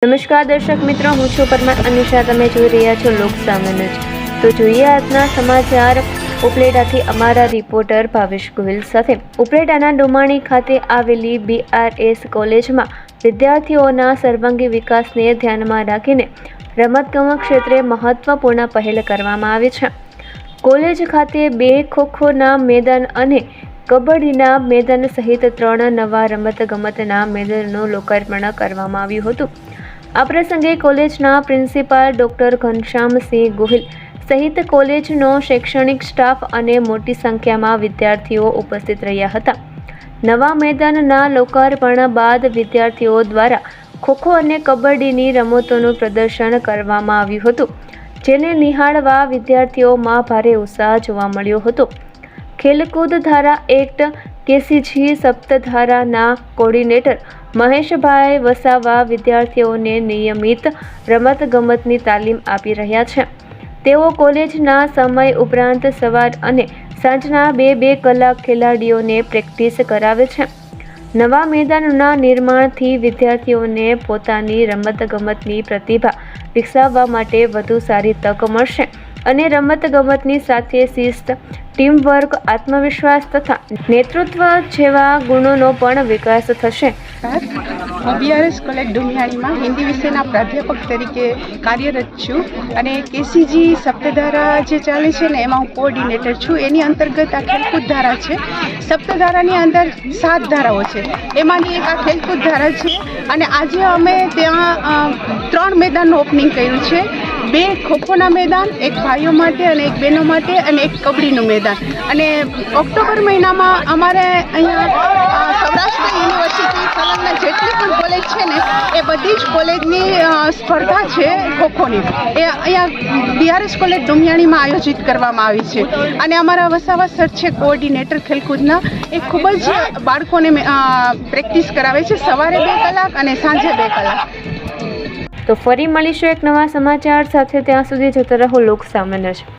નમસ્કાર દર્શક મિત્રો, હું છું પરમાર અનિશા. તમે જોઈ રહ્યા છો લોક સામાન્ય. તો જોઈએ આજના સમાચાર ઉપલેટાથી અમારા રિપોર્ટર ભાવેશ ગોહિલ સાથે. ઉપલેટાના ડુમાણી ખાતે આવેલી BRS કોલેજમાં વિદ્યાર્થીઓના સર્વાંગી વિકાસને ધ્યાનમાં રાખીને રમતગમત ક્ષેત્રે મહત્વપૂર્ણ પહેલ કરવામાં આવી છે. કોલેજ ખાતે 2 ખોખોના મેદાન અને કબડ્ડીના મેદાન સહિત 3 નવા રમતગમતના મેદાનનું લોકાર્પણ કરવામાં આવ્યું હતું. આ પ્રસંગે કોલેજના પ્રિન્સિપાલ ડૉક્ટર ઘનશ્યામસિંહ ગોહિલ સહિત કોલેજનો શૈક્ષણિક સ્ટાફ અને મોટી સંખ્યામાં વિદ્યાર્થીઓ ઉપસ્થિત રહ્યા હતા. નવા મેદાનના લોકાર્પણ બાદ વિદ્યાર્થીઓ દ્વારા ખોખો અને કબડ્ડીની રમતોનું પ્રદર્શન કરવામાં આવ્યું હતું, જેને નિહાળવા વિદ્યાર્થીઓમાં ભારે ઉત્સાહ જોવા મળ્યો હતો. ખેલકૂદ ધારા એક્ટ KCG સપ્તધારાના કોર્ડિનેટર મહેશભાઈ વસાવા વિદ્યાર્થીઓને નિયમિત રમતગમતની તાલીમ આપી રહ્યા છે. તેઓ કોલેજના સમય ઉપરાંત સવાર અને સાંજના 2-2 કલાક ખેલાડીઓને પ્રેક્ટિસ કરાવે છે. નવા મેદાનના નિર્માણથી વિદ્યાર્થીઓને પોતાની રમતગમતની પ્રતિભા વિકસાવવા માટે વધુ સારી તક મળશે અને રમતગમતની સાથે શિસ્ત, ટીમવર્ક, આત્મવિશ્વાસ તથા નેતૃત્વ જેવા ગુણોનો પણ વિકાસ થશે. હું BRS કોલેજ ડુમિયાણીમાં હિન્દી વિષયના પ્રાધ્યાપક તરીકે કાર્યરત છું અને KCG સપ્તધારા જે ચાલે છે ને એમાં હું કોઓર્ડિનેટર છું. એની અંતર્ગત આ ખેલકૂદ ધારા છે. સપ્તધારાની અંદર 7 ધારાઓ છે, એમાંની એક આ ખેલકૂદ ધારા છે અને આજે અમે ત્યાં 3 મેદાનનું ઓપનિંગ કર્યું છે. 2 ખોખોના મેદાન, એક ભાઈઓ માટે અને એક બહેનો માટે અને એક કબડ્ડીનું મેદાન. અને ઓક્ટોબર મહિનામાં અમારે અહીંયા સૌરાષ્ટ્ર યુનિવર્સિટી સંલગ્ન જેટલી પણ કોલેજ છે ને એ બધી જ કોલેજની સ્પર્ધા છે ખોખોની, એ અહીંયા BRS કોલેજ ડુમિયાણીમાં આયોજિત કરવામાં આવી છે. અને અમારા વસાવા સર છે કોઓર્ડિનેટર ખેલકૂદના, એ ખૂબ જ બાળકોને પ્રેક્ટિસ કરાવે છે, સવારે 2 કલાક અને સાંજે 2 કલાક. તો ફરી મળીશું એક નવા સમાચાર સાથે. ત્યાં સુધી જોતા રહો લોક સામાન્ય.